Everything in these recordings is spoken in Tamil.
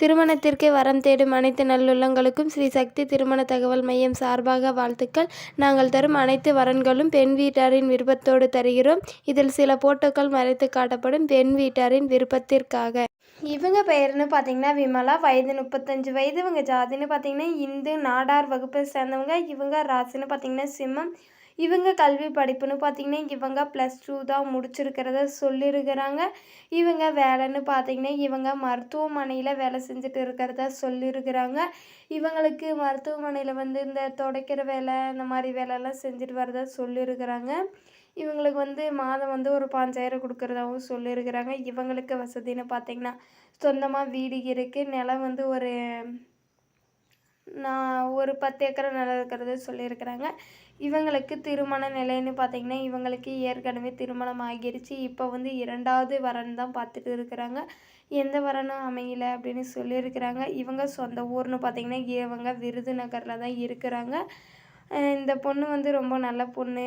திருமணத்திற்கு வரம் தேடும் அனைத்து நல்லுள்ளங்களுக்கும் ஸ்ரீ சக்தி திருமண தகவல் மையம் சார்பாக வாழ்த்துக்கள். நாங்கள் தரும் அனைத்து வரன்களும் பெண் வீட்டாரின் விருப்பத்தோடு தருகிறோம். இதில் சில போட்டோக்கள் மறைத்து காட்டப்படும் பெண் வீட்டாரின் விருப்பத்திற்காக. இவங்க பெயர்னு பார்த்தீங்கன்னா விமலா, வயது 35 வயது. இவங்க ஜாதின்னு பார்த்தீங்கன்னா இந்து, நாடார் வகுப்பை சேர்ந்தவங்க. இவங்க ராசின்னு பார்த்தீங்கன்னா சிம்மம். இவங்க கல்வி படிப்புன்னு பார்த்தீங்கன்னா இவங்க +2 தான் முடிச்சிருக்கிறத சொல்லியிருக்கிறாங்க. இவங்க வேலைன்னு பார்த்தீங்கன்னா இவங்க மருத்துவமனையில் வேலை செஞ்சுட்டு இருக்கிறதா சொல்லியிருக்கிறாங்க. இவங்களுக்கு மருத்துவமனையில் இந்த துடைக்கிற வேலை இந்த மாதிரி வேலையெல்லாம் செஞ்சுட்டு வரதா சொல்லியிருக்கிறாங்க. இவங்களுக்கு மாதம் ஒரு 5000 கொடுக்குறதாகவும் சொல்லியிருக்கிறாங்க. இவங்களுக்கு வசதின்னு பார்த்தீங்கன்னா சொந்தமாக வீடு இருக்குது. நிலம் ஒரு 10 ஏக்கர் நிலம் இருக்கிறத சொல்லியிருக்கிறாங்க. இவங்களுக்கு திருமண நிலைன்னு பார்த்தீங்கன்னா இவங்களுக்கு ஏற்கனவே திருமணம் ஆகிருச்சு. இப்போ 2வது வரன் தான் பார்த்துட்டு இருக்கிறாங்க. எந்த வரனும் அமையல அப்படின்னு சொல்லியிருக்கிறாங்க. இவங்க சொந்த ஊர்னு பார்த்தீங்கன்னா இவங்க விருதுநகரில் தான் இருக்கிறாங்க. இந்த பொண்ணு ரொம்ப நல்ல பொண்ணு,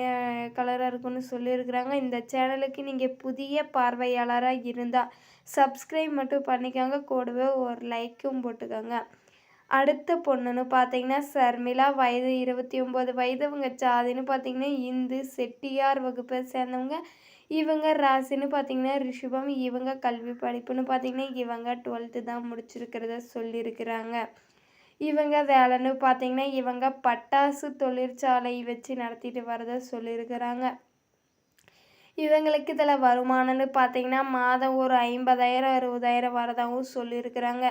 கலராக இருக்குன்னு சொல்லியிருக்கிறாங்க. இந்த சேனலுக்கு நீங்கள் புதிய பார்வையாளராக இருந்தால் சப்ஸ்கிரைப் மட்டும் பண்ணிக்கோங்க, கூடவே ஒரு லைக்கும் போட்டுக்கோங்க. அடுத்த பொண்ணுன்னு பார்த்தீங்கன்னா சர்மிளா, வயது 29 வயது. இவங்க ஜாதின்னு பார்த்தீங்கன்னா இந்து, செட்டியார் வகுப்பை சேர்ந்தவங்க. இவங்க ராசின்னு பார்த்தீங்கன்னா ரிஷபம். இவங்க கல்வி படிப்புன்னு பார்த்தீங்கன்னா இவங்க 12th தான் முடிச்சிருக்கிறத சொல்லியிருக்கிறாங்க. இவங்க வேலைன்னு பார்த்தீங்கன்னா இவங்க பட்டாசு தொழிற்சாலை வச்சு நடத்திட்டு வரதை சொல்லியிருக்கிறாங்க. இவங்களுக்கு இதில் வருமானம்னு பார்த்தீங்கன்னா மாதம் ஒரு 50,000 60,000 வரதாகவும் சொல்லியிருக்கிறாங்க.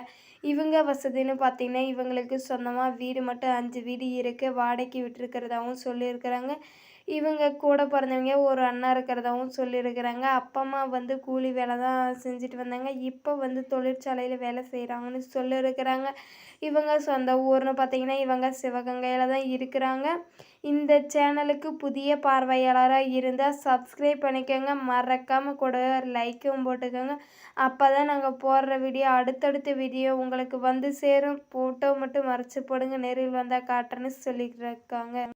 இவங்க வசதின்னு பார்த்தீங்கன்னா இவங்களுக்கு சொந்தமாக வீடு மட்டும் 5 வீடு இருக்குது, வாடகைக்கு விட்டுருக்கிறதாகவும் சொல்லியிருக்கிறாங்க. இவங்க கூட பிறந்தவங்க ஒரு அண்ணா இருக்கிறதாகவும் சொல்லியிருக்கிறாங்க. அப்பா அம்மா கூலி வேலை தான் செஞ்சுட்டு வந்தாங்க. இப்போ தொழிற்சாலையில் வேலை செய்கிறாங்கன்னு சொல்லியிருக்கிறாங்க. இவங்க சொந்த ஊர்னு பார்த்தீங்கன்னா இவங்க சிவகங்கையில் தான் இருக்கிறாங்க. இந்த சேனலுக்கு புதிய பார்வையாளராக இருந்தால் சப்ஸ்கிரைப் பண்ணிக்கோங்க, மறக்காமல் கூட ஒரு லைக்கும் போட்டுக்கோங்க. அப்போ தான் நாங்கள் போடுற வீடியோ அடுத்தடுத்த வீடியோ உங்களுக்கு சேரும். ஃபோட்டோ மட்டும் மறைச்சி போடுங்க, நேரில் வந்தால் காட்டுறேன்னு சொல்லியிருக்காங்க.